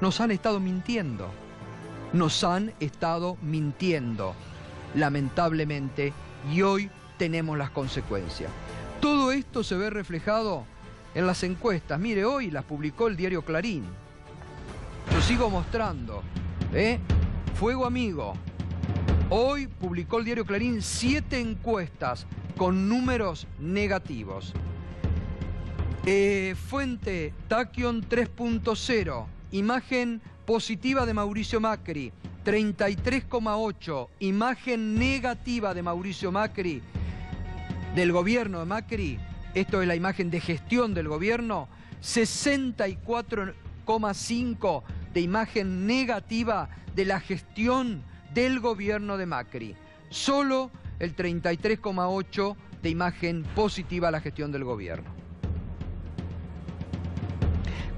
Nos han estado mintiendo. Nos han estado mintiendo, lamentablemente, y hoy tenemos las consecuencias. Todo esto se ve reflejado en las encuestas. Mire, hoy las publicó el diario Clarín. Lo sigo mostrando. Fuego amigo. Hoy publicó el diario Clarín 7 encuestas con números negativos. Fuente Tachyon 3.0. Imagen positiva de Mauricio Macri, 33,8. Imagen negativa de Mauricio Macri, del gobierno de Macri. Esto es la imagen de gestión del gobierno. 64,5 de imagen negativa de la gestión del gobierno de Macri. Solo el 33,8 de imagen positiva a la gestión del gobierno.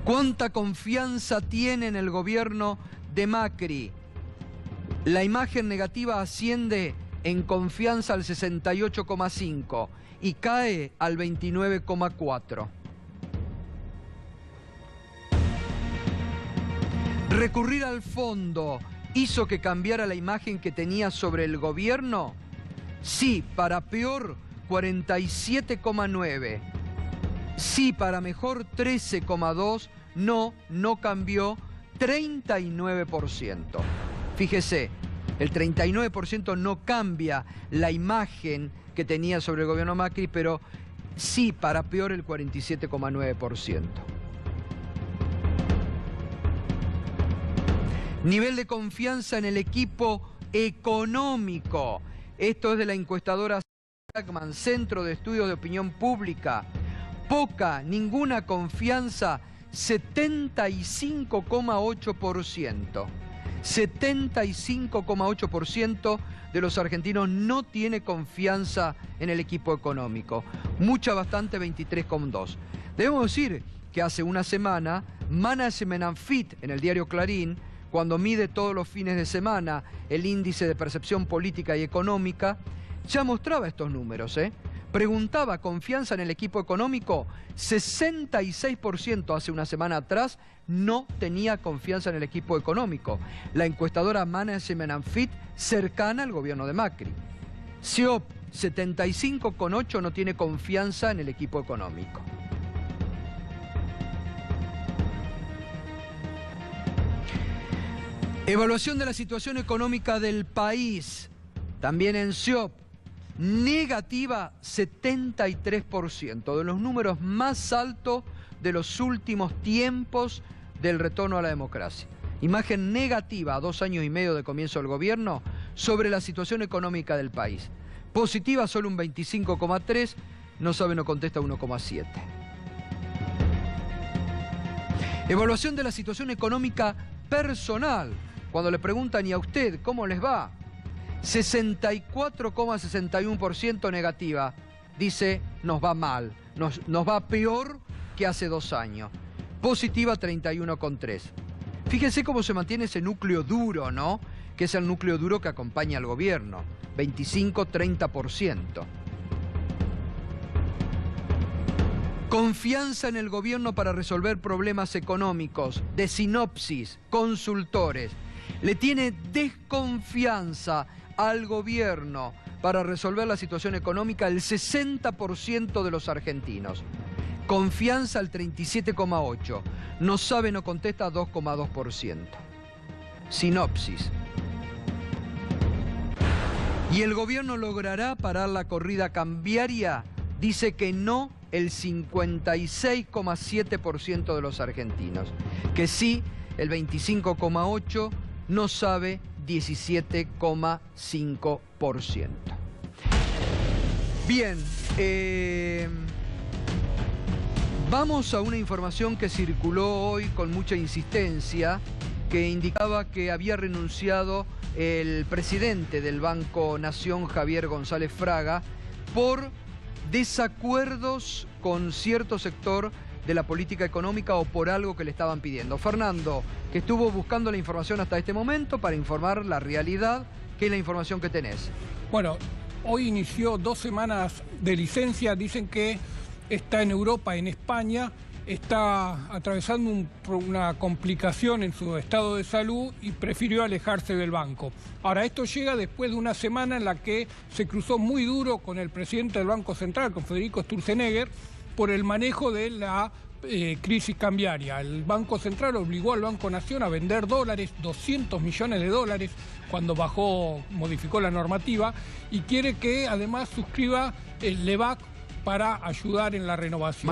¿Cuánta confianza tiene en el gobierno de Macri? La imagen negativa asciende en confianza al 68,5 y cae al 29,4. ¿Recurrir al fondo hizo que cambiara la imagen que tenía sobre el gobierno? Sí, para peor, 47,9. Sí, para mejor, 13,2. No cambió, 39%. Fíjese, el 39% no cambia la imagen que tenía sobre el gobierno Macri, pero sí, para peor, el 47,9%. Nivel de confianza en el equipo económico. Esto es de la encuestadora Sagman, Centro de Estudios de Opinión Pública. Poca, ninguna confianza, 75,8%. 75,8% de los argentinos no tiene confianza en el equipo económico. Mucha, bastante, 23,2%. Debemos decir que hace una semana, Management and Fit, en el diario Clarín, cuando mide todos los fines de semana el índice de percepción política y económica, ya mostraba estos números, Preguntaba confianza en el equipo económico, 66% hace una semana atrás no tenía confianza en el equipo económico. La encuestadora Management and Fit, cercana al gobierno de Macri. CEOP, 75,8 no tiene confianza en el equipo económico. Evaluación de la situación económica del país, también en CEOP, negativa 73%, de los números más altos de los últimos tiempos del retorno a la democracia. Imagen negativa a 2 años y medio de comienzo del gobierno sobre la situación económica del país. Positiva solo un 25,3, no sabe, no contesta 1,7. Evaluación de la situación económica personal. Cuando le preguntan, ¿y a usted cómo les va? 64,61% negativa. Dice, nos va mal, nos va peor que hace 2 años. Positiva 31,3. Fíjense cómo se mantiene ese núcleo duro, ¿no? Que es el núcleo duro que acompaña al gobierno. 25-30%. Confianza en el gobierno para resolver problemas económicos. De Sinopsis, consultores. Le tiene desconfianza al gobierno para resolver la situación económica el 60% de los argentinos. Confianza al 37,8%. No sabe, no contesta 2,2%. Sinopsis. ¿Y el gobierno logrará parar la corrida cambiaria? Dice que no el 56,7% de los argentinos. Que sí el 25,8%. No sabe 17,5%. Bien, vamos a una información que circuló hoy con mucha insistencia, que indicaba que había renunciado el presidente del Banco Nación, Javier González Fraga, por desacuerdos con cierto sector de la política económica o por algo que le estaban pidiendo. Fernando, que estuvo buscando la información hasta este momento para informar la realidad, ¿qué es la información que tenés? Bueno, hoy inició 2 semanas de licencia, dicen que está en Europa, en España, está atravesando una complicación en su estado de salud y prefirió alejarse del banco. Ahora, esto llega después de una semana en la que se cruzó muy duro con el presidente del Banco Central, con Federico Sturzenegger, por el manejo de la crisis cambiaria. El Banco Central obligó al Banco Nación a vender dólares, 200 millones de dólares, cuando modificó la normativa, y quiere que además suscriba el LEBAC para ayudar en la renovación.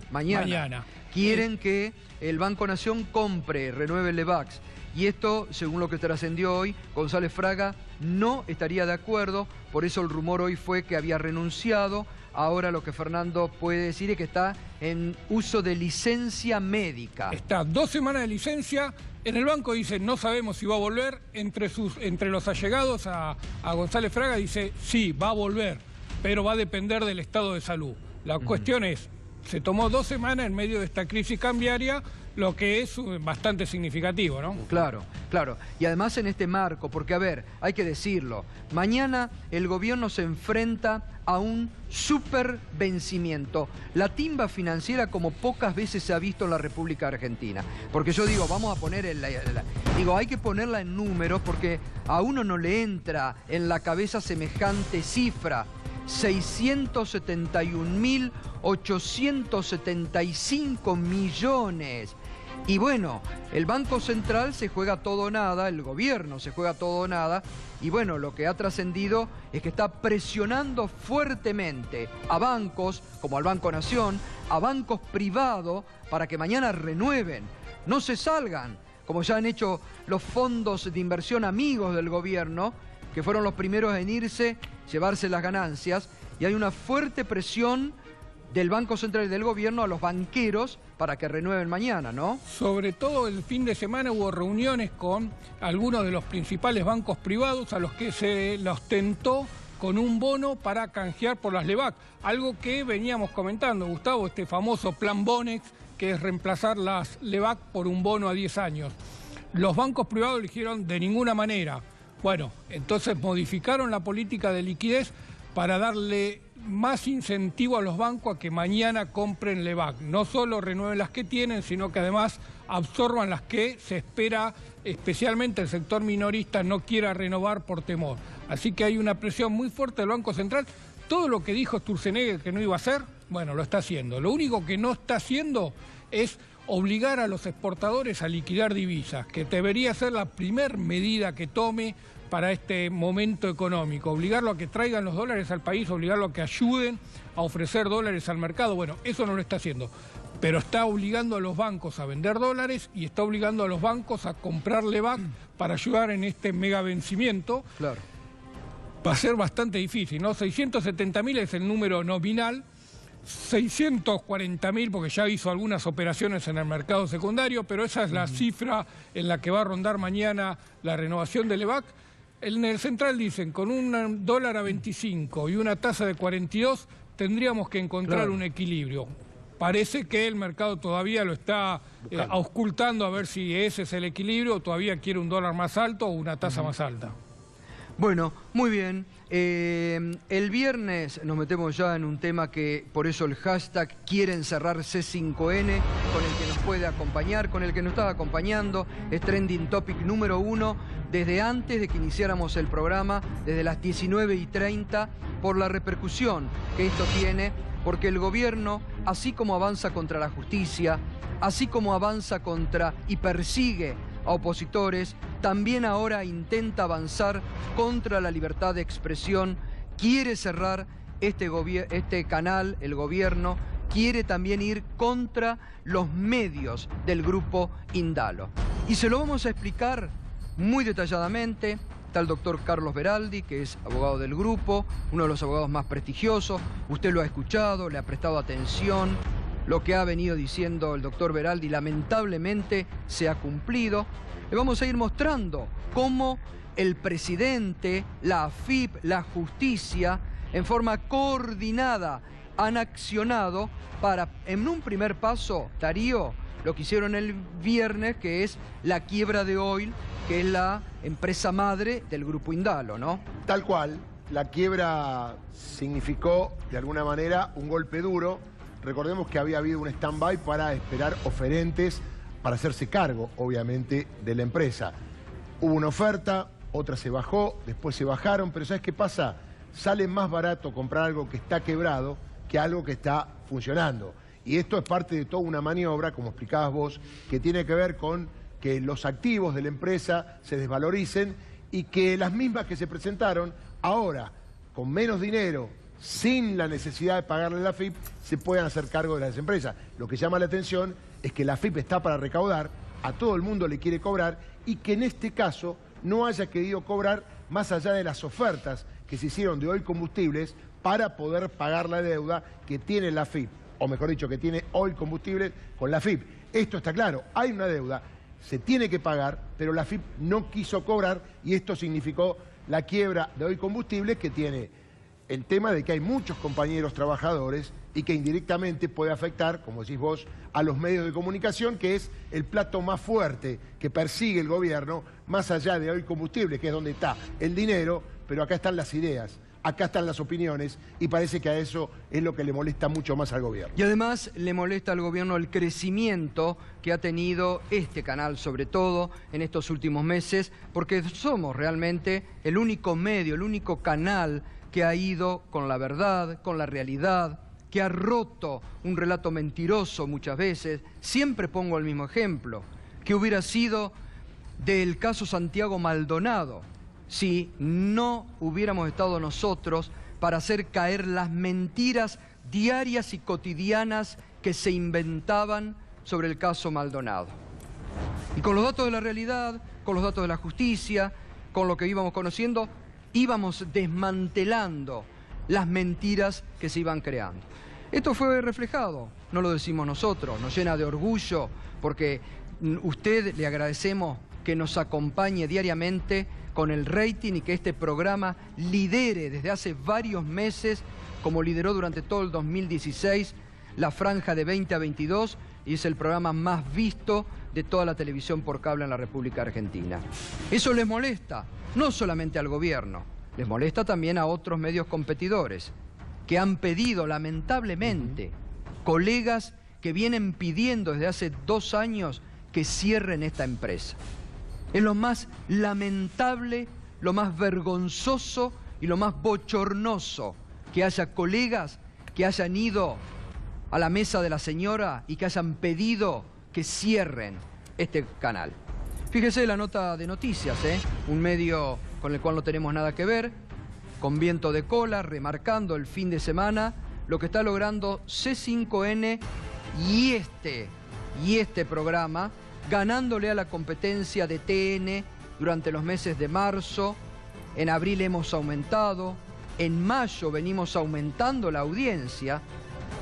Mañana. Quieren que el Banco Nación renueve el LEBAC. Y esto, según lo que trascendió hoy, González Fraga no estaría de acuerdo, por eso el rumor hoy fue que había renunciado. Ahora lo que Fernando puede decir es que está en uso de licencia médica. Está 2 semanas de licencia. En el banco dice, no sabemos si va a volver. Entre los allegados a González Fraga dice, sí, va a volver, pero va a depender del estado de salud. La cuestión es, se tomó 2 semanas en medio de esta crisis cambiaria, lo que es bastante significativo, ¿no? Claro. Y además en este marco, porque a ver, hay que decirlo, mañana el gobierno se enfrenta a un supervencimiento, la timba financiera como pocas veces se ha visto en la República Argentina. Porque yo digo, vamos a poner hay que ponerla en números porque a uno no le entra en la cabeza semejante cifra. 671.875 millones. Y bueno, el Banco Central se juega todo o nada, el gobierno se juega todo o nada, y bueno, lo que ha trascendido es que está presionando fuertemente a bancos, como al Banco Nación, a bancos privados, para que mañana renueven, no se salgan, como ya han hecho los fondos de inversión amigos del gobierno, que fueron los primeros en irse, llevarse las ganancias, y hay una fuerte presión del Banco Central y del gobierno a los banqueros para que renueven mañana, ¿no? Sobre todo el fin de semana hubo reuniones con algunos de los principales bancos privados a los que se los tentó con un bono para canjear por las LEBAC. Algo que veníamos comentando, Gustavo, este famoso plan Bonex, que es reemplazar las LEBAC por un bono a 10 años. Los bancos privados dijeron de ninguna manera. Bueno, entonces modificaron la política de liquidez para darle más incentivo a los bancos a que mañana compren LEBAC. No solo renueven las que tienen, sino que además absorban las que se espera, especialmente el sector minorista no quiera renovar por temor. Así que hay una presión muy fuerte del Banco Central. Todo lo que dijo Sturzenegger que no iba a hacer, bueno, lo está haciendo. Lo único que no está haciendo es obligar a los exportadores a liquidar divisas, que debería ser la primera medida que tome para este momento económico, obligarlo a que traigan los dólares al país, obligarlo a que ayuden a ofrecer dólares al mercado. Bueno, eso no lo está haciendo, pero está obligando a los bancos a vender dólares y está obligando a los bancos a comprar LEBAC para ayudar en este mega vencimiento. Claro. Va a ser bastante difícil, ¿no? 670.000 es el número nominal, 640.000 porque ya hizo algunas operaciones en el mercado secundario, pero esa es la cifra en la que va a rondar mañana la renovación de LEBAC. En el Central dicen, con un dólar a 25 y una tasa de 42, tendríamos que encontrar un equilibrio. Parece que el mercado todavía lo está auscultando a ver si ese es el equilibrio o todavía quiere un dólar más alto o una tasa más alta. Bueno, muy bien. El viernes nos metemos ya en un tema que, por eso el hashtag quieren cerrar C5N, con el que nos puede acompañar, con el que nos está acompañando, es Trending Topic número 1, desde antes de que iniciáramos el programa, desde las 19:30, por la repercusión que esto tiene, porque el gobierno, así como avanza contra la justicia, así como avanza contra y persigue a opositores, también ahora intenta avanzar contra la libertad de expresión, quiere cerrar este canal, el gobierno, quiere también ir contra los medios del grupo Indalo. Y se lo vamos a explicar muy detalladamente. Está el doctor Carlos Veraldi, que es abogado del grupo, uno de los abogados más prestigiosos. Usted lo ha escuchado, le ha prestado atención. Lo que ha venido diciendo el doctor Veraldi lamentablemente se ha cumplido. Le vamos a ir mostrando cómo el presidente, la AFIP, la justicia, en forma coordinada han accionado para, en un primer paso, Darío, lo que hicieron el viernes, que es la quiebra de Oil, que es la empresa madre del grupo Indalo, ¿no? Tal cual, la quiebra significó, de alguna manera, un golpe duro. recordemos que había habido un stand-by para esperar oferentes para hacerse cargo, obviamente, de la empresa. Hubo una oferta, otra se bajó, después se bajaron, pero ¿sabes qué pasa? Sale más barato comprar algo que está quebrado que algo que está funcionando. Y esto es parte de toda una maniobra, como explicabas vos, que tiene que ver con que los activos de la empresa se desvaloricen y que las mismas que se presentaron ahora, con menos dinero, sin la necesidad de pagarle la AFIP, se puedan hacer cargo de las empresas. Lo que llama la atención es que la AFIP está para recaudar, a todo el mundo le quiere cobrar, y que en este caso no haya querido cobrar más allá de las ofertas que se hicieron de Hoy Combustibles para poder pagar la deuda que tiene la AFIP, o mejor dicho, que tiene Hoy Combustibles con la AFIP. Esto está claro, hay una deuda, se tiene que pagar, pero la AFIP no quiso cobrar y esto significó la quiebra de Hoy Combustibles, que tiene el tema de que hay muchos compañeros trabajadores y que indirectamente puede afectar, como decís vos, a los medios de comunicación, que es el plato más fuerte que persigue el gobierno, más allá de Hoy Combustibles, que es donde está el dinero, pero acá están las ideas, acá están las opiniones, y parece que a eso es lo que le molesta mucho más al gobierno. Y además le molesta al gobierno el crecimiento que ha tenido este canal, sobre todo en estos últimos meses, porque somos realmente el único medio, el único canal que ha ido con la verdad, con la realidad, que ha roto un relato mentiroso muchas veces. Siempre pongo el mismo ejemplo, que hubiera sido del caso Santiago Maldonado, si no hubiéramos estado nosotros para hacer caer las mentiras diarias y cotidianas que se inventaban sobre el caso Maldonado. Y con los datos de la realidad, con los datos de la justicia, con lo que íbamos conociendo, íbamos desmantelando las mentiras que se iban creando. Esto fue reflejado, no lo decimos nosotros, nos llena de orgullo, porque usted le agradecemos que nos acompañe diariamente con el rating y que este programa lidere desde hace varios meses, como lideró durante todo el 2016, la franja de 20 a 22, y es el programa más visto de toda la televisión por cable en la República Argentina. Eso les molesta, no solamente al gobierno, les molesta también a otros medios competidores, que han pedido, lamentablemente, colegas que vienen pidiendo desde hace 2 años que cierren esta empresa. Es lo más lamentable, lo más vergonzoso y lo más bochornoso que haya colegas que hayan ido a la mesa de la señora y que hayan pedido que cierren este canal. Fíjese la nota de noticias, un medio con el cual no tenemos nada que ver, con viento de cola, remarcando el fin de semana lo que está logrando C5N y este programa, ganándole a la competencia de TN durante los meses de marzo. En abril hemos aumentado, en mayo venimos aumentando la audiencia.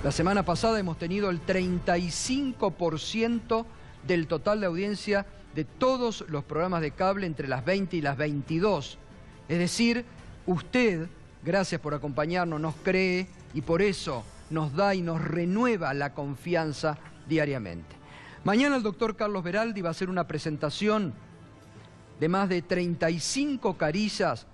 La semana pasada hemos tenido el 35% del total de audiencia de todos los programas de cable entre las 20 y las 22. Es decir, usted, gracias por acompañarnos, nos cree y por eso nos da y nos renueva la confianza diariamente. Mañana el doctor Carlos Beraldi va a hacer una presentación de más de 35 carillas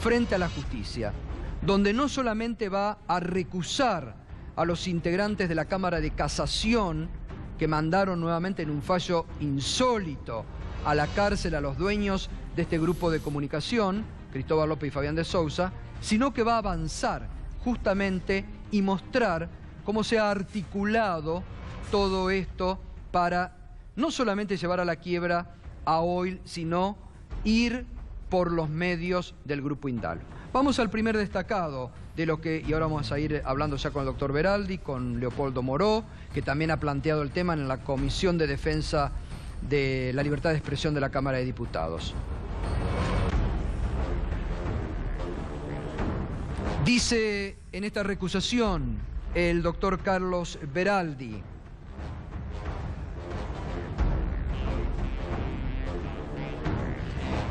frente a la justicia, donde no solamente va a recusar a los integrantes de la Cámara de Casación que mandaron nuevamente en un fallo insólito a la cárcel a los dueños de este grupo de comunicación, Cristóbal López y Fabián de Sousa, sino que va a avanzar justamente y mostrar cómo se ha articulado todo esto para no solamente llevar a la quiebra a Hoy, sino ir por los medios del Grupo Indal. Vamos al primer destacado de lo que, y ahora vamos a ir hablando ya con el doctor Beraldi, con Leopoldo Moró, que también ha planteado el tema en la Comisión de Defensa de la Libertad de Expresión de la Cámara de Diputados. Dice en esta recusación el doctor Carlos Beraldi: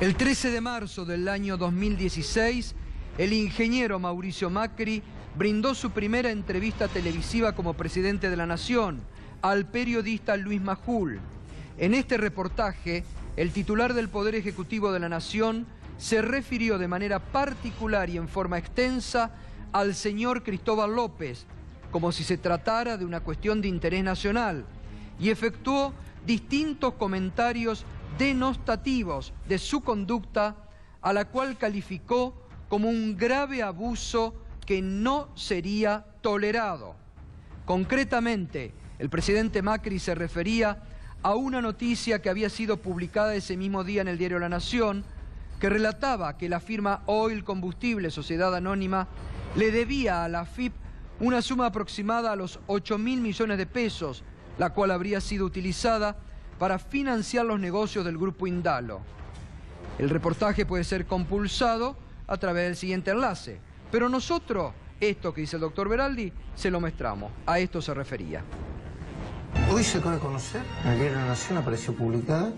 el 13 de marzo del año 2016, el ingeniero Mauricio Macri brindó su primera entrevista televisiva como presidente de la Nación al periodista Luis Majul. En este reportaje, el titular del Poder Ejecutivo de la Nación se refirió de manera particular y en forma extensa al señor Cristóbal López, como si se tratara de una cuestión de interés nacional y efectuó distintos comentarios denostativos de su conducta, a la cual calificó como un grave abuso que no sería tolerado. Concretamente, el presidente Macri se refería a una noticia que había sido publicada ese mismo día en el diario La Nación, que relataba que la firma Oil Combustible, Sociedad Anónima, le debía a la AFIP una suma aproximada a los 8.000 millones de pesos, la cual habría sido utilizada para financiar los negocios del Grupo Indalo. El reportaje puede ser compulsado a través del siguiente enlace, pero nosotros, esto que dice el doctor Beraldi, se lo mostramos. A esto se refería. Hoy se acaba de conocer, en el diario La Nación apareció publicada,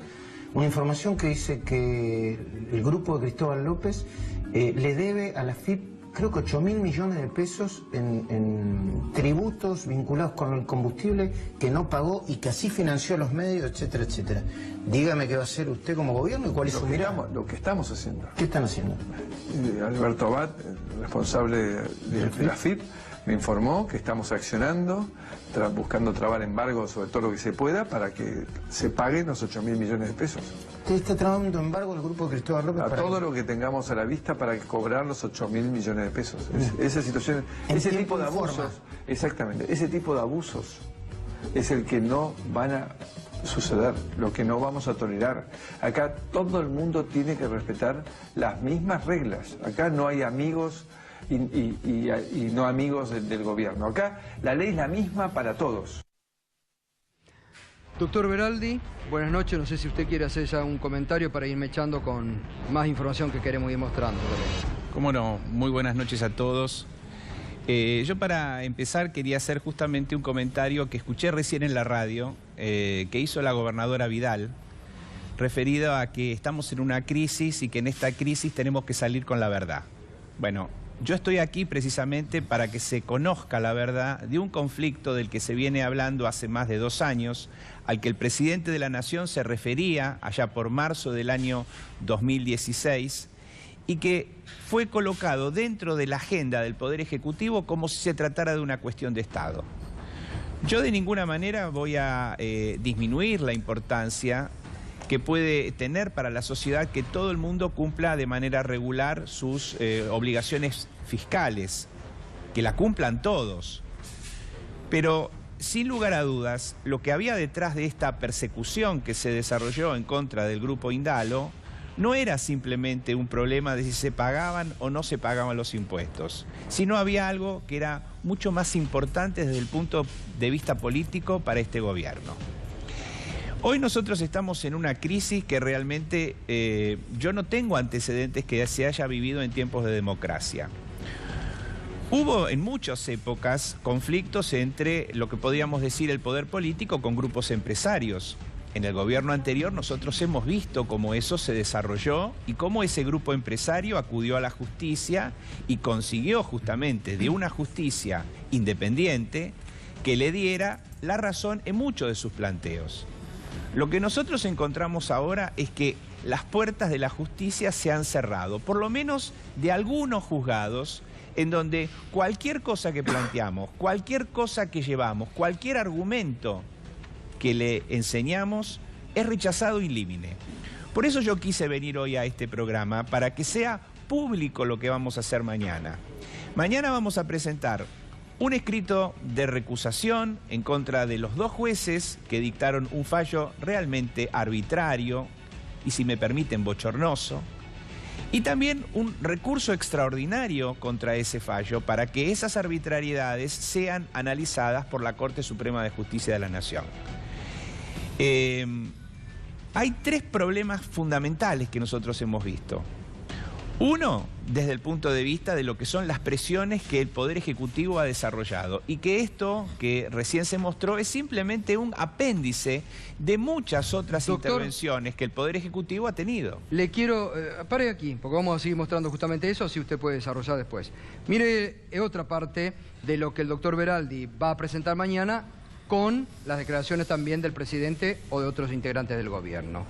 una información que dice que el grupo de Cristóbal López le debe a la AFIP creo que 8.000 millones de pesos en tributos vinculados con el combustible que no pagó y que así financió los medios, etcétera, etcétera. Dígame qué va a hacer usted como gobierno y cuál es su mirada. Lo que estamos haciendo. ¿Qué están haciendo? Alberto Abad, responsable de la AFIP, me informó que estamos accionando, buscando trabar embargos sobre todo lo que se pueda para que se paguen los 8.000 millones de pesos. ¿Usted está trabajando embargo el grupo de Cristóbal López? A todo lo que tengamos a la vista para cobrar los 8.000 millones de pesos. Esa situación, ese tipo de abusos, exactamente, ese tipo de abusos es el que no van a suceder, lo que no vamos a tolerar. Acá todo el mundo tiene que respetar las mismas reglas. Acá no hay amigos y no amigos del gobierno. Acá la ley es la misma para todos. Doctor Beraldi, buenas noches. No sé si usted quiere hacer ya un comentario para irme echando con más información que queremos ir mostrando. Cómo no, muy buenas noches a todos. Yo para empezar quería hacer justamente un comentario que escuché recién en la radio, que hizo la gobernadora Vidal, referido a que estamos en una crisis y que en esta crisis tenemos que salir con la verdad. Bueno, yo estoy aquí precisamente para que se conozca la verdad de un conflicto del que se viene hablando hace más de 2 años, al que el presidente de la Nación se refería allá por marzo del año 2016 y que fue colocado dentro de la agenda del Poder Ejecutivo como si se tratara de una cuestión de Estado. Yo de ninguna manera voy a disminuir la importancia que puede tener para la sociedad que todo el mundo cumpla de manera regular sus obligaciones fiscales, que la cumplan todos. Pero sin lugar a dudas, lo que había detrás de esta persecución que se desarrolló en contra del Grupo Indalo no era simplemente un problema de si se pagaban o no se pagaban los impuestos, sino había algo que era mucho más importante desde el punto de vista político para este gobierno. Hoy nosotros estamos en una crisis que realmente yo no tengo antecedentes que se haya vivido en tiempos de democracia. Hubo en muchas épocas conflictos entre lo que podríamos decir el poder político con grupos empresarios. En el gobierno anterior nosotros hemos visto cómo eso se desarrolló y cómo ese grupo empresario acudió a la justicia y consiguió justamente de una justicia independiente que le diera la razón en muchos de sus planteos. Lo que nosotros encontramos ahora es que las puertas de la justicia se han cerrado, por lo menos de algunos juzgados, en donde cualquier cosa que planteamos, cualquier cosa que llevamos, cualquier argumento que le enseñamos es rechazado in limine. Por eso yo quise venir hoy a este programa, para que sea público lo que vamos a hacer mañana. Mañana vamos a presentar un escrito de recusación en contra de los 2 jueces que dictaron un fallo realmente arbitrario y, si me permiten, bochornoso. Y también un recurso extraordinario contra ese fallo para que esas arbitrariedades sean analizadas por la Corte Suprema de Justicia de la Nación. Hay 3 problemas fundamentales que nosotros hemos visto. Uno, desde el punto de vista de lo que son las presiones que el Poder Ejecutivo ha desarrollado y que esto que recién se mostró es simplemente un apéndice de muchas otras intervenciones que el Poder Ejecutivo ha tenido. Le quiero... pare aquí, porque vamos a seguir mostrando justamente eso, así usted puede desarrollar después. Mire otra parte de lo que el doctor Beraldi va a presentar mañana con las declaraciones también del presidente o de otros integrantes del gobierno.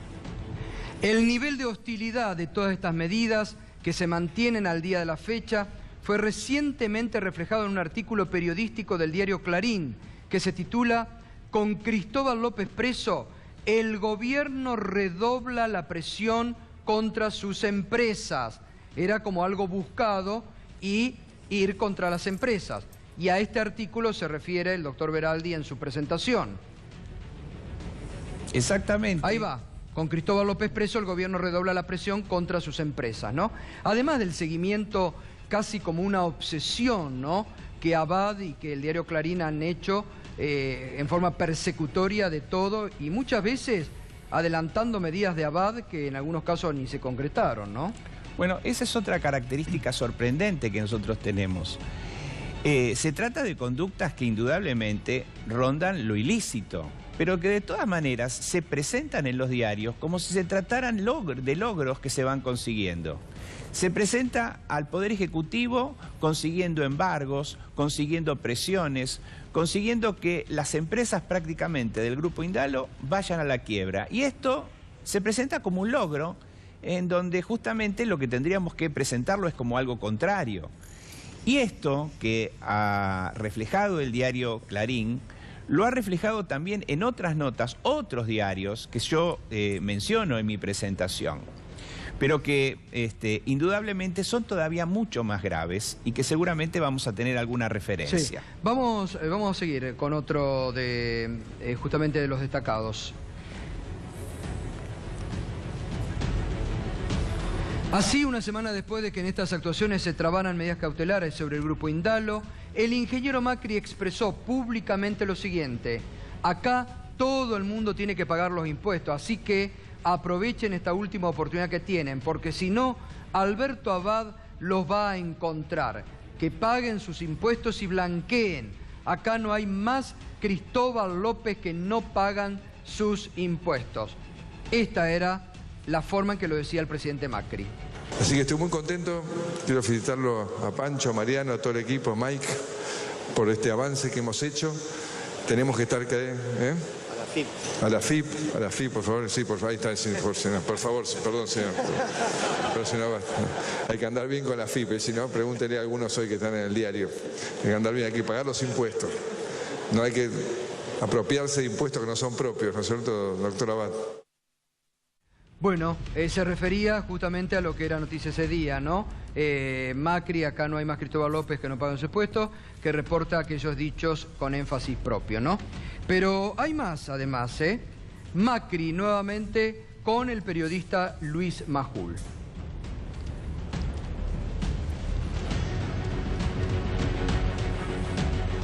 El nivel de hostilidad de todas estas medidas que se mantienen al día de la fecha fue recientemente reflejado en un artículo periodístico del diario Clarín, que se titula "Con Cristóbal López preso, el gobierno redobla la presión contra sus empresas". Era como algo buscado y ir contra las empresas. Y a este artículo se refiere el doctor Beraldi en su presentación. Exactamente. Ahí va. Con Cristóbal López preso, el gobierno redobla la presión contra sus empresas, ¿no? Además del seguimiento casi como una obsesión, ¿no?, que Abad y que el diario Clarín han hecho en forma persecutoria de todo y muchas veces adelantando medidas de Abad que en algunos casos ni se concretaron, ¿no? Bueno, esa es otra característica sorprendente que nosotros tenemos. Se trata de conductas que indudablemente rondan lo ilícito, pero que de todas maneras se presentan en los diarios como si se trataran de logros que se van consiguiendo. Se presenta al Poder Ejecutivo consiguiendo embargos, consiguiendo presiones, consiguiendo que las empresas prácticamente del Grupo Indalo vayan a la quiebra. Y esto se presenta como un logro en donde justamente lo que tendríamos que presentarlo es como algo contrario. Y esto que ha reflejado el diario Clarín, lo ha reflejado también en otras notas, otros diarios que yo menciono en mi presentación, pero que indudablemente son todavía mucho más graves y que seguramente vamos a tener alguna referencia. Sí. Vamos a seguir con otro de justamente de los destacados. Así, una semana después de que en estas actuaciones se trabaran medidas cautelares sobre el Grupo Indalo, el ingeniero Macri expresó públicamente lo siguiente: acá todo el mundo tiene que pagar los impuestos, así que aprovechen esta última oportunidad que tienen, porque si no, Alberto Abad los va a encontrar. Que paguen sus impuestos y blanqueen. Acá no hay más Cristóbal López que no pagan sus impuestos. Esta era la forma en que lo decía el presidente Macri. Así que estoy muy contento, quiero felicitarlo a Pancho, a Mariano, a todo el equipo, a Mike, por este avance que hemos hecho. Tenemos que estar... A la FIP, por favor, sí, por favor, ahí está, sí, por favor, perdón, señor. Pero si no, hay que andar bien con la FIP, si no, pregúntenle a algunos hoy que están en el diario. Hay que andar bien, hay que pagar los impuestos. No hay que apropiarse de impuestos que no son propios, ¿no es cierto, doctor Abad? Bueno, se refería justamente a lo que era noticia ese día, ¿no? Macri, acá no hay más Cristóbal López que no pagan sus impuestos, que reporta aquellos dichos con énfasis propio, ¿no? Pero hay más, además, ¿eh? Macri nuevamente con el periodista Luis Majul.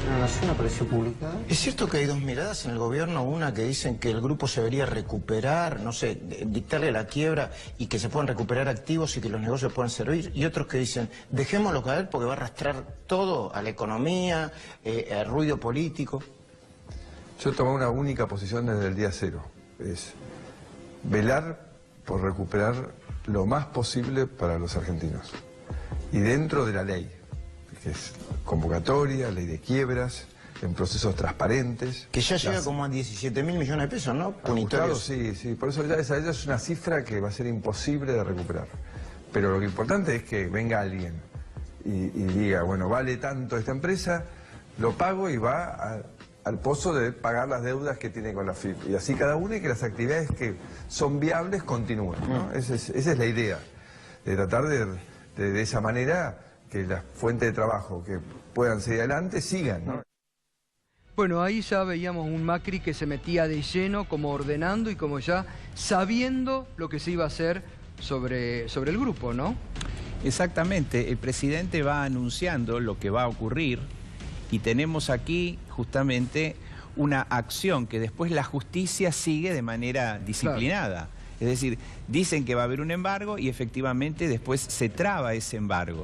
La Nación apareció publicada. ¿Es cierto que hay dos miradas en el gobierno? Una que dicen que el grupo se debería recuperar, no sé, dictarle la quiebra y que se puedan recuperar activos y que los negocios puedan servir. Y otros que dicen, dejémoslo caer porque va a arrastrar todo a la economía, al ruido político. Yo tomé una única posición desde el día cero. Es velar por recuperar lo más posible para los argentinos. Y dentro de la ley, que es convocatoria, ley de quiebras, en procesos transparentes. Que ya llega como a 17.000 millones de pesos, ¿no? Claro, sí, por eso ya esa es una cifra que va a ser imposible de recuperar. Pero lo que importante es que venga alguien y diga, bueno, vale tanto esta empresa, lo pago y va al pozo de pagar las deudas que tiene con la FIP. Y así cada uno, y que las actividades que son viables continúen, ¿no? Esa es la idea, de tratar de esa manera que las fuentes de trabajo que puedan seguir adelante sigan, ¿no? Bueno, ahí ya veíamos un Macri que se metía de lleno, como ordenando y como ya sabiendo lo que se iba a hacer sobre el grupo, ¿no? Exactamente, el presidente va anunciando lo que va a ocurrir y tenemos aquí justamente una acción que después la justicia sigue de manera disciplinada. Claro. Es decir, dicen que va a haber un embargo y efectivamente después se traba ese embargo.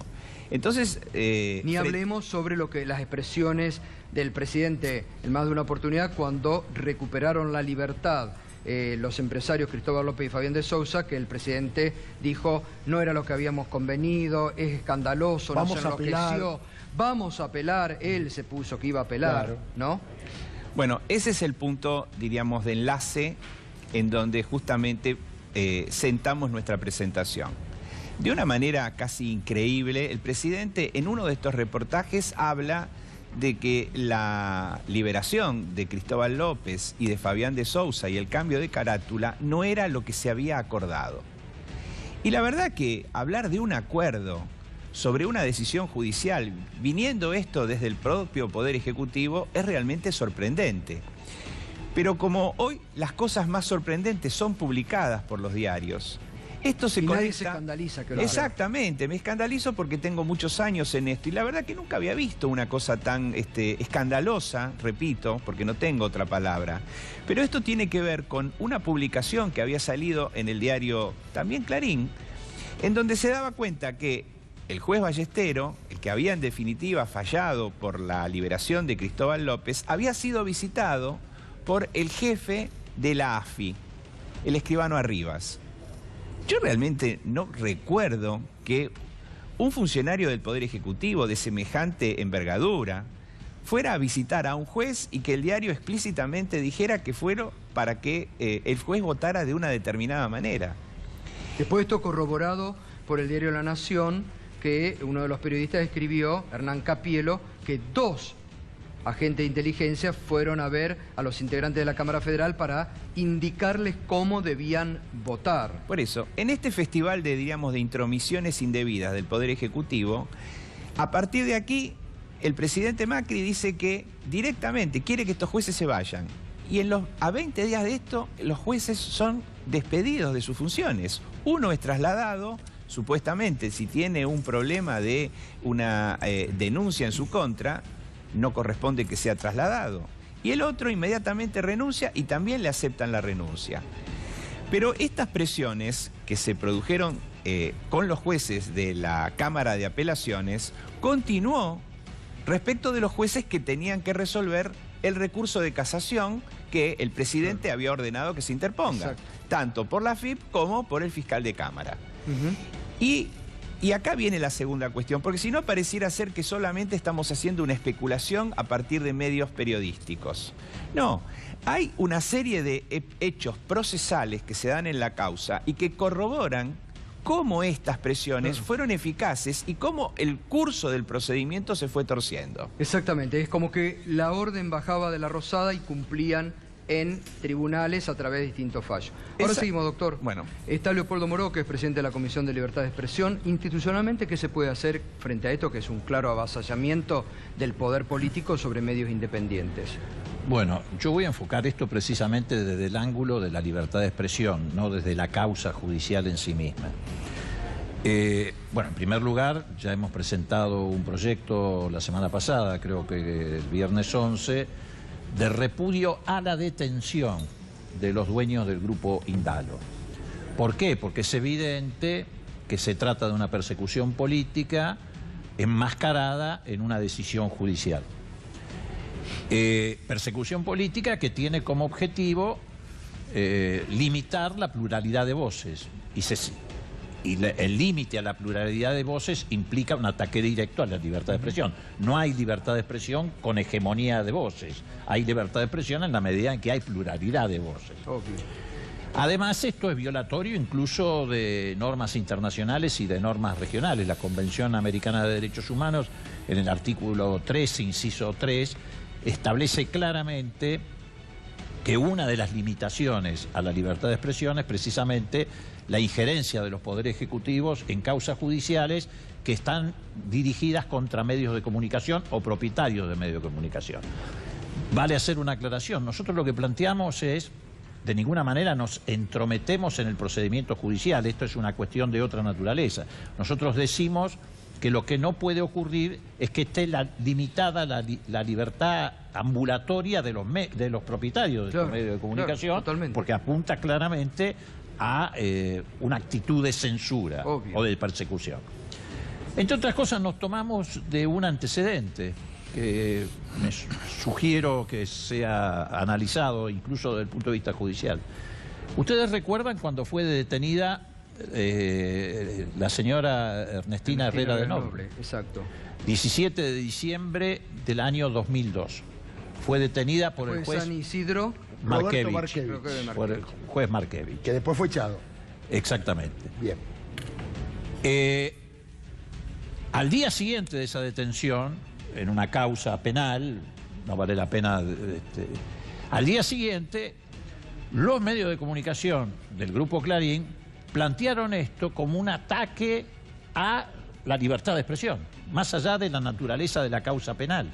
Entonces... Ni hablemos sobre las expresiones del presidente en más de una oportunidad cuando recuperaron la libertad los empresarios Cristóbal López y Fabián de Sousa, que el presidente dijo no era lo que habíamos convenido, es escandaloso, no se enloqueció, vamos a apelar, él se puso que iba a apelar, claro, ¿no? Bueno, ese es el punto, diríamos, de enlace en donde justamente sentamos nuestra presentación. De una manera casi increíble, el presidente en uno de estos reportajes habla de que la liberación de Cristóbal López y de Fabián de Sousa y el cambio de carátula no era lo que se había acordado. Y la verdad que hablar de un acuerdo sobre una decisión judicial, viniendo esto desde el propio Poder Ejecutivo, es realmente sorprendente. Pero como hoy las cosas más sorprendentes son publicadas por los diarios, esto se conecta... Nadie se escandaliza que lo haga. Exactamente, me escandalizo porque tengo muchos años en esto y la verdad que nunca había visto una cosa tan escandalosa, repito, porque no tengo otra palabra. Pero esto tiene que ver con una publicación que había salido en el diario también Clarín, en donde se daba cuenta que el juez Ballestero, el que había en definitiva fallado por la liberación de Cristóbal López, había sido visitado por el jefe de la AFI, el escribano Arribas. Yo realmente no recuerdo que un funcionario del Poder Ejecutivo de semejante envergadura fuera a visitar a un juez y que el diario explícitamente dijera que fueron para que el juez votara de una determinada manera. Después esto corroborado por el diario La Nación, que uno de los periodistas escribió, Hernán Capielo, que 2 agentes de inteligencia fueron a ver a los integrantes de la Cámara Federal para indicarles cómo debían votar. Por eso, en este festival de, diríamos, de intromisiones indebidas del Poder Ejecutivo, a partir de aquí, el presidente Macri dice que directamente quiere que estos jueces se vayan. Y a 20 días de esto, los jueces son despedidos de sus funciones. Uno es trasladado, supuestamente, si tiene un problema de una denuncia en su contra, no corresponde que sea trasladado. Y el otro inmediatamente renuncia y también le aceptan la renuncia. Pero estas presiones que se produjeron con los jueces de la Cámara de Apelaciones continuó respecto de los jueces que tenían que resolver el recurso de casación que el presidente había ordenado que se interponga, tanto por la AFIP como por el fiscal de Cámara. Y acá viene la segunda cuestión, porque si no pareciera ser que solamente estamos haciendo una especulación a partir de medios periodísticos. No, hay una serie de hechos procesales que se dan en la causa y que corroboran cómo estas presiones fueron eficaces y cómo el curso del procedimiento se fue torciendo. Exactamente, es como que la orden bajaba de la Rosada y cumplían en tribunales a través de distintos fallos. Ahora seguimos, doctor. Bueno. Está Leopoldo Moró, que es presidente de la Comisión de Libertad de Expresión. Institucionalmente, ¿qué se puede hacer frente a esto, que es un claro avasallamiento del poder político sobre medios independientes? Bueno, yo voy a enfocar esto precisamente desde el ángulo de la libertad de expresión, no desde la causa judicial en sí misma. Bueno, en primer lugar, ya hemos presentado un proyecto la semana pasada, creo que el viernes 11, de repudio a la detención de los dueños del grupo Indalo. ¿Por qué? Porque es evidente que se trata de una persecución política enmascarada en una decisión judicial. Persecución política que tiene como objetivo limitar la pluralidad de voces. Y el límite a la pluralidad de voces implica un ataque directo a la libertad de expresión. No hay libertad de expresión con hegemonía de voces. Hay libertad de expresión en la medida en que hay pluralidad de voces. Además, esto es violatorio incluso de normas internacionales y de normas regionales. La Convención Americana de Derechos Humanos, en el artículo 3, inciso 3, establece claramente que una de las limitaciones a la libertad de expresión es precisamente la injerencia de los poderes ejecutivos en causas judiciales que están dirigidas contra medios de comunicación o propietarios de medios de comunicación. Vale hacer una aclaración. Nosotros lo que planteamos es, de ninguna manera nos entrometemos en el procedimiento judicial. Esto es una cuestión de otra naturaleza. Nosotros decimos que lo que no puede ocurrir es que esté limitada la libertad ambulatoria de los propietarios de los medios de comunicación, porque apunta claramente a una actitud de censura o de persecución. Entre otras cosas, nos tomamos de un antecedente que me sugiero que sea analizado incluso desde el punto de vista judicial. ¿Ustedes recuerdan cuando fue detenida la señora Ernestina Herrera de Noble? Exacto. 17 de diciembre del año 2002. Fue detenida por el juez San Isidro Markevich, por el juez Markevich. Que después fue echado. Exactamente. Bien. Al día siguiente de esa detención, en una causa penal, no vale la pena... al día siguiente, los medios de comunicación del Grupo Clarín plantearon esto como un ataque a la libertad de expresión, más allá de la naturaleza de la causa penal.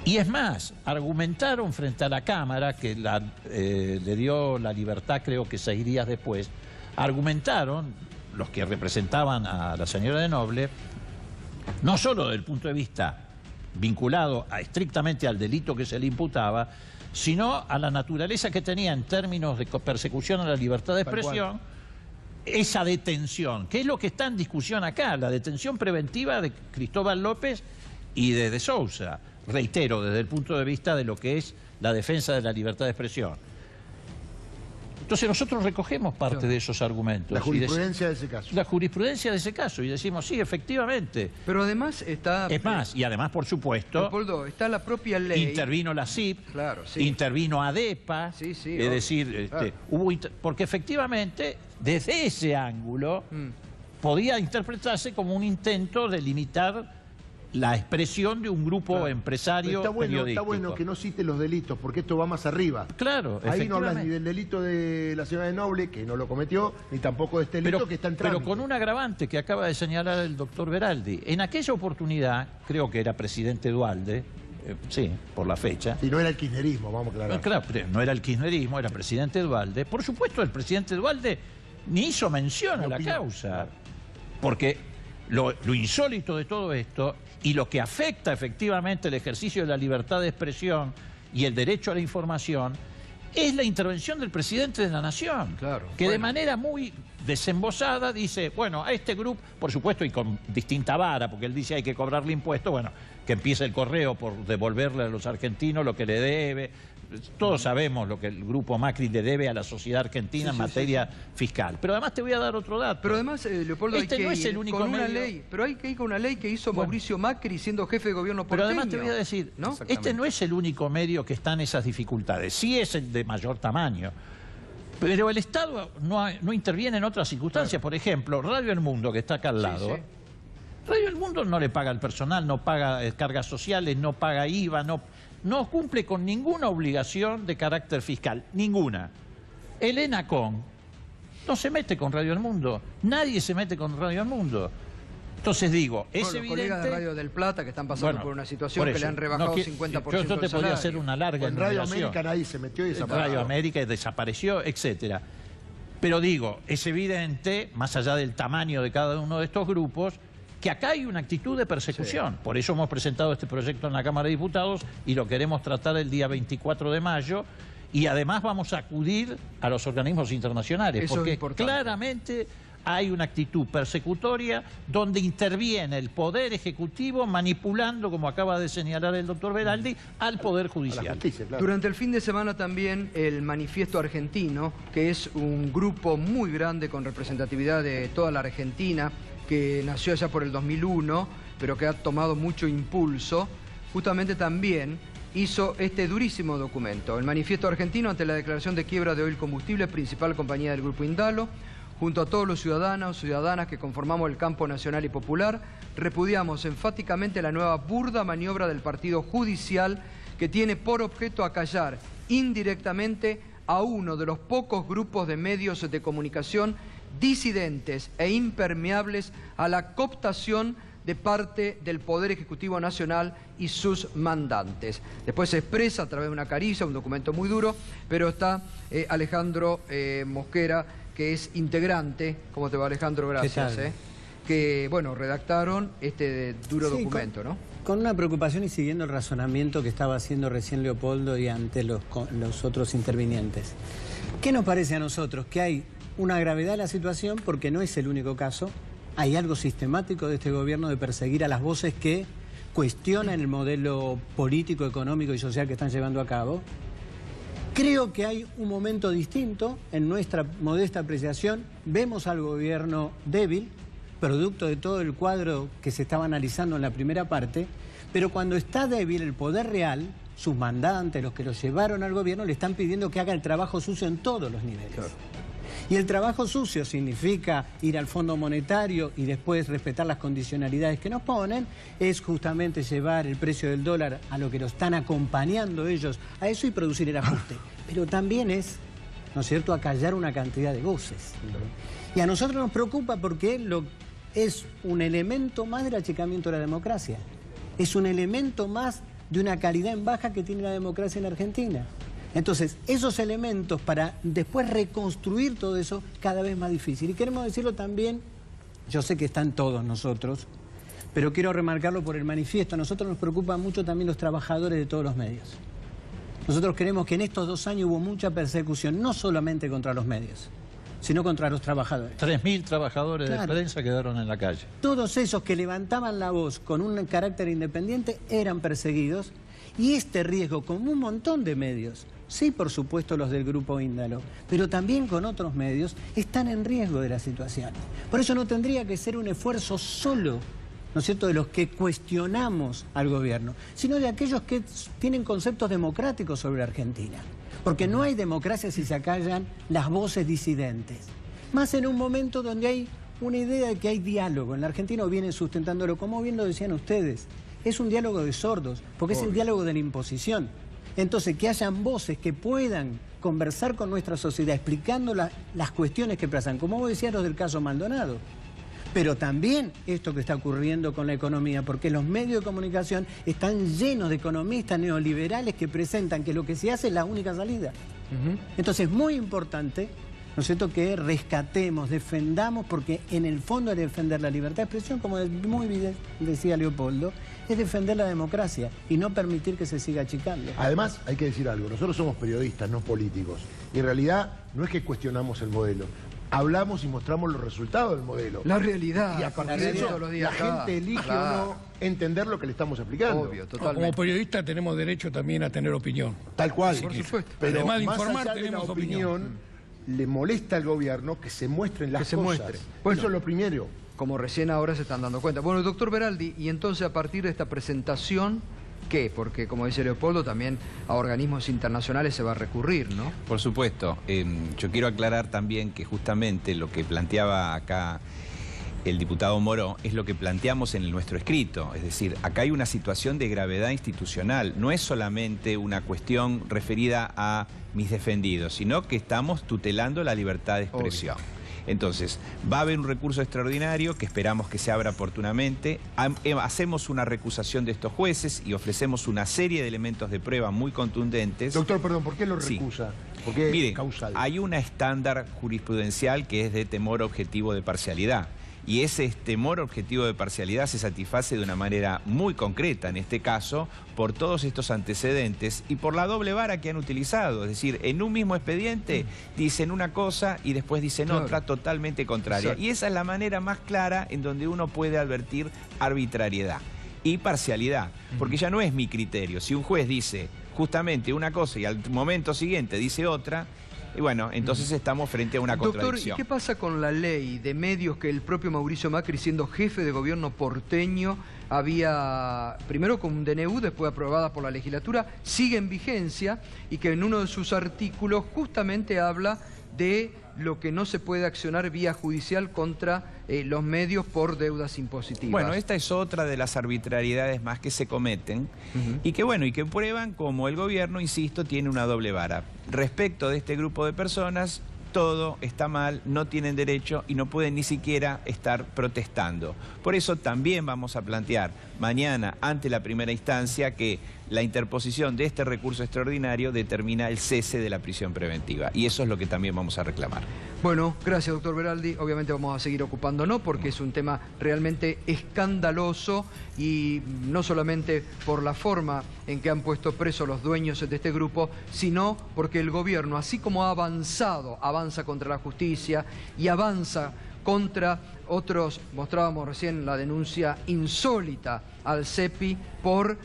Y es más, argumentaron frente a la Cámara, que le dio la libertad creo que 6 días después, argumentaron los que representaban a la señora de Noble, no solo desde el punto de vista vinculado estrictamente al delito que se le imputaba, sino a la naturaleza que tenía en términos de persecución a la libertad de expresión, esa detención, que es lo que está en discusión acá, la detención preventiva de Cristóbal López y de Sousa, reitero, desde el punto de vista de lo que es la defensa de la libertad de expresión. Entonces nosotros recogemos parte de esos argumentos. La jurisprudencia de ese caso. La jurisprudencia de ese caso, y decimos, sí, efectivamente. Pero además está... Es más, y además, por supuesto... Leopoldo, está la propia ley... Intervino la CIP, claro, sí. Intervino ADEPA, sí, sí, es decir, claro. porque efectivamente, desde ese ángulo, podía interpretarse como un intento de limitar la expresión de un grupo empresario periodístico. Está bueno que no cite los delitos, porque esto va más arriba. Claro, ahí no hablas ni del delito de la señora de Noble, que no lo cometió, ni tampoco de este delito que está en trámite. Pero con un agravante que acaba de señalar el doctor Beraldi. En aquella oportunidad, creo que era presidente Duhalde, sí, por la fecha. Y no era el kirchnerismo, vamos a aclarar. Claro, no era el kirchnerismo, era presidente Duhalde. Por supuesto, el presidente Duhalde ni hizo mención a la causa, porque lo insólito de todo esto y lo que afecta efectivamente el ejercicio de la libertad de expresión y el derecho a la información es la intervención del presidente de la Nación, que de manera muy desembosada dice, bueno, a este grupo, por supuesto, y con distinta vara, porque él dice hay que cobrarle impuestos, bueno, que empiece el correo por devolverle a los argentinos lo que le debe. Todos sabemos lo que el grupo Macri le debe a la sociedad argentina en materia fiscal. Pero además te voy a dar otro dato. Pero además, Leopoldo, este hay que no es ir el único con una medio... ley. Pero hay que ir con una ley que hizo Mauricio Macri siendo jefe de gobierno porteño. Pero además te voy a decir, ¿no? Este no es el único medio que está en esas dificultades. Sí es el de mayor tamaño. Pero el Estado no interviene en otras circunstancias. Por ejemplo, Radio El Mundo, que está acá al lado... Radio El Mundo no le paga al personal, no paga cargas sociales, no paga IVA, no cumple con ninguna obligación de carácter fiscal, ninguna. El ENACON no se mete con Radio El Mundo, nadie se mete con Radio El Mundo. Entonces digo, es los evidente... colegas de Radio del Plata que están pasando por una situación que le han rebajado 50% yo te podría hacer una larga en Radio América nadie se metió y desapareció. Radio América desapareció, etcétera. Pero digo, es evidente, más allá del tamaño de cada uno de estos grupos, que acá hay una actitud de persecución. Por eso hemos presentado este proyecto en la Cámara de Diputados y lo queremos tratar el día 24 de mayo. Y además vamos a acudir a los organismos internacionales, porque claramente hay una actitud persecutoria donde interviene el Poder Ejecutivo manipulando, como acaba de señalar el doctor Beraldi, al Poder Judicial. Justicia, claro. Durante el fin de semana también el Manifiesto Argentino, que es un grupo muy grande con representatividad de toda la Argentina, que nació allá por el 2001, pero que ha tomado mucho impulso, justamente también hizo este durísimo documento. El Manifiesto Argentino ante la declaración de quiebra de Oil Combustibles, principal compañía del Grupo Indalo, junto a todos los ciudadanos y ciudadanas que conformamos el campo nacional y popular, repudiamos enfáticamente la nueva burda maniobra del partido judicial que tiene por objeto acallar indirectamente a uno de los pocos grupos de medios de comunicación disidentes e impermeables a la cooptación de parte del Poder Ejecutivo Nacional y sus mandantes. Después se expresa a través de una caricia, un documento muy duro, pero está Alejandro Mosquera, que es integrante. ¿Cómo te va, Alejandro? Gracias. Que, bueno, redactaron este duro documento, ¿no? Con una preocupación y siguiendo el razonamiento que estaba haciendo recién Leopoldo y ante los otros intervinientes. ¿Qué nos parece a nosotros? Que hay una gravedad de la situación, porque no es el único caso. Hay algo sistemático de este gobierno de perseguir a las voces que cuestionan el modelo político, económico y social que están llevando a cabo. Creo que hay un momento distinto en nuestra modesta apreciación. Vemos al gobierno débil, producto de todo el cuadro que se estaba analizando en la primera parte, pero cuando está débil el poder real, sus mandantes, los que lo llevaron al gobierno, le están pidiendo que haga el trabajo sucio en todos los niveles. Claro. Y el trabajo sucio significa ir al Fondo Monetario y después respetar las condicionalidades que nos ponen, es justamente llevar el precio del dólar a lo que lo están acompañando ellos, a eso y producir el ajuste. Pero también es, ¿no es cierto?, acallar una cantidad de voces. Y a nosotros nos preocupa porque es un elemento más del achicamiento de la democracia. Es un elemento más de una calidad en baja que tiene la democracia en Argentina. Entonces, esos elementos para después reconstruir todo eso, cada vez más difícil. Y queremos decirlo también, yo sé que están todos nosotros, pero quiero remarcarlo por el manifiesto. A nosotros nos preocupan mucho también los trabajadores de todos los medios. Nosotros creemos que en estos 2 años hubo mucha persecución, no solamente contra los medios, sino contra los trabajadores. 3.000 trabajadores de prensa quedaron en la calle. Todos esos que levantaban la voz con un carácter independiente eran perseguidos, y este riesgo con un montón de medios, sí, por supuesto los del Grupo Índalo, pero también con otros medios, están en riesgo de la situación. Por eso no tendría que ser un esfuerzo solo, ¿no es cierto?, de los que cuestionamos al gobierno, sino de aquellos que tienen conceptos democráticos sobre Argentina. Porque no hay democracia si se acallan las voces disidentes. Más en un momento donde hay una idea de que hay diálogo. En la Argentina vienen sustentándolo, como bien lo decían ustedes. Es un diálogo de sordos, porque es el diálogo de la imposición. Entonces, que hayan voces que puedan conversar con nuestra sociedad, explicando las cuestiones que pasan, como vos decías, los del caso Maldonado. Pero también esto que está ocurriendo con la economía, porque los medios de comunicación están llenos de economistas neoliberales que presentan que lo que se hace es la única salida. Entonces es muy importante, ¿no es cierto?, que rescatemos, defendamos, porque en el fondo es defender la libertad de expresión, como muy bien decía Leopoldo, es defender la democracia y no permitir que se siga achicando. Además, hay que decir algo, nosotros somos periodistas, no políticos, y en realidad no es que cuestionamos el modelo. Hablamos y mostramos los resultados del modelo. La realidad. Y a partir de eso, la gente elige o no entender lo que le estamos explicando. Obvio, totalmente. Como periodistas tenemos derecho también a tener opinión. Tal cual. Por supuesto. Pero además de más informar, allá de tenemos la opinión. Le molesta al gobierno que se muestren las cosas. Muestre. Bueno, eso es lo primero. Como recién ahora se están dando cuenta. Bueno, doctor Beraldi, y entonces a partir de esta presentación, ¿qué? Porque, como dice Leopoldo, también a organismos internacionales se va a recurrir, ¿no? Por supuesto. Yo quiero aclarar también que justamente lo que planteaba acá el diputado Moró es lo que planteamos en nuestro escrito. Es decir, acá hay una situación de gravedad institucional. No es solamente una cuestión referida a mis defendidos, sino que estamos tutelando la libertad de expresión. Obvio. Entonces, va a haber un recurso extraordinario que esperamos que se abra oportunamente. Hacemos una recusación de estos jueces y ofrecemos una serie de elementos de prueba muy contundentes. Doctor, perdón, ¿por qué lo recusa? ¿Por qué mire, causal? Hay una estándar jurisprudencial que es de temor objetivo de parcialidad. Y ese temor objetivo de parcialidad se satisface de una manera muy concreta, en este caso, por todos estos antecedentes y por la doble vara que han utilizado. Es decir, en un mismo expediente dicen una cosa y después dicen otra totalmente contraria. Exacto. Y esa es la manera más clara en donde uno puede advertir arbitrariedad y parcialidad. Porque ya no es mi criterio. Si un juez dice justamente una cosa y al momento siguiente dice otra, y bueno, entonces estamos frente a una contradicción. Doctor, ¿y qué pasa con la ley de medios que el propio Mauricio Macri, siendo jefe de gobierno porteño, había, primero con un DNU, después aprobada por la legislatura, sigue en vigencia y que en uno de sus artículos justamente habla de lo que no se puede accionar vía judicial contra los medios por deudas impositivas? Bueno, esta es otra de las arbitrariedades más que se cometen y que bueno, y que prueban como el gobierno, insisto, tiene una doble vara. Respecto de este grupo de personas, todo está mal, no tienen derecho y no pueden ni siquiera estar protestando. Por eso también vamos a plantear mañana ante la primera instancia que la interposición de este recurso extraordinario determina el cese de la prisión preventiva. Y eso es lo que también vamos a reclamar. Bueno, gracias, doctor Beraldi. Obviamente vamos a seguir ocupándonos porque es un tema realmente escandaloso y no solamente por la forma en que han puesto presos los dueños de este grupo, sino porque el gobierno, así como ha avanzado, avanza contra la justicia y avanza contra otros. Mostrábamos recién la denuncia insólita al CEPI por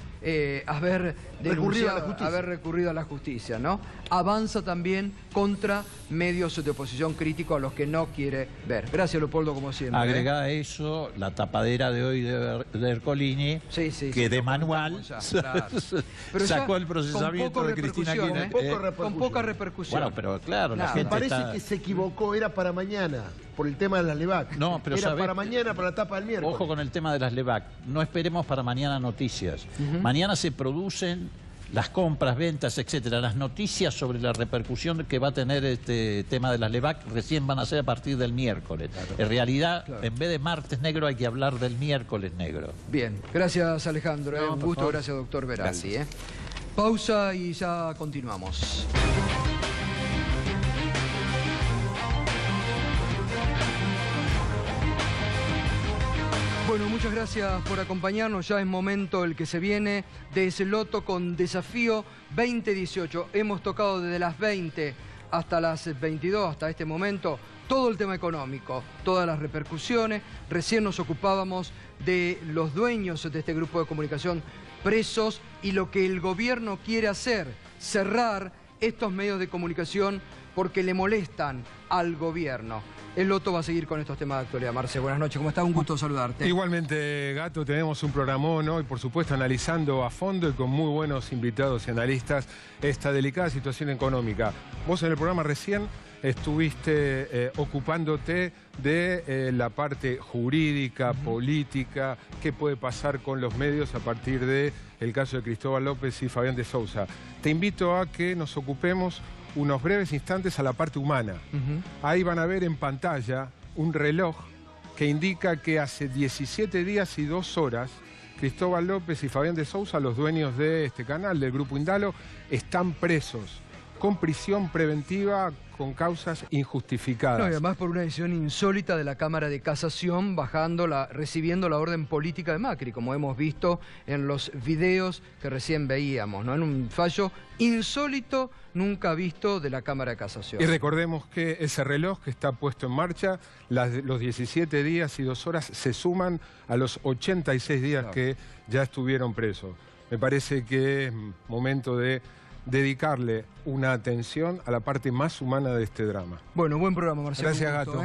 haber haber recurrido a la justicia, ¿no? Avanza también contra medios de oposición críticos a los que no quiere ver. Gracias, Leopoldo, como siempre. Agrega a eso la tapadera de hoy de Ercolini, que de manual sacó el procesamiento de Cristina Kirchner. Con poca repercusión. Bueno, pero claro, la gente me parece que se equivocó, era para mañana, por el tema de las LEVAC. No, pero era para mañana, para la tapa del miércoles. Ojo con el tema de las LEVAC. No esperemos para mañana noticias. Mañana se producen las compras, ventas, etcétera. Las noticias sobre la repercusión que va a tener este tema de las LEVAC recién van a ser a partir del miércoles. Claro. En realidad, en vez de martes negro, hay que hablar del miércoles negro. Bien, gracias, Alejandro. Un gusto, gracias, doctor Veraldi. Pausa y ya continuamos. Bueno, muchas gracias por acompañarnos. Ya es momento el que se viene de ese loto con Desafío 2018. Hemos tocado desde las 20 hasta las 22, hasta este momento, todo el tema económico, todas las repercusiones. Recién nos ocupábamos de los dueños de este grupo de comunicación presos y lo que el gobierno quiere hacer, cerrar estos medios de comunicación porque le molestan al gobierno. El Loto va a seguir con estos temas de actualidad. Marce, buenas noches, ¿cómo estás? Un gusto saludarte. Igualmente, Gato, tenemos un programón hoy, por supuesto, analizando a fondo y con muy buenos invitados y analistas esta delicada situación económica. Vos en el programa recién estuviste ocupándote de la parte jurídica, política, qué puede pasar con los medios a partir del caso de Cristóbal López y Fabián de Sousa. Te invito a que nos ocupemos unos breves instantes a la parte humana. Ahí van a ver en pantalla un reloj que indica que hace 17 días y 2 horas Cristóbal López y Fabián de Sousa, los dueños de este canal, del Grupo Indalo, están presos con prisión preventiva con causas injustificadas. No, y además por una decisión insólita de la Cámara de Casación, recibiendo la orden política de Macri, como hemos visto en los videos que recién veíamos, ¿no? En un fallo insólito, nunca visto de la Cámara de Casación. Y recordemos que ese reloj que está puesto en marcha, los 17 días y 2 horas se suman a los 86 días que ya estuvieron presos. Me parece que es momento de dedicarle una atención a la parte más humana de este drama. Bueno, buen programa, Marcelo. Gracias, Gato.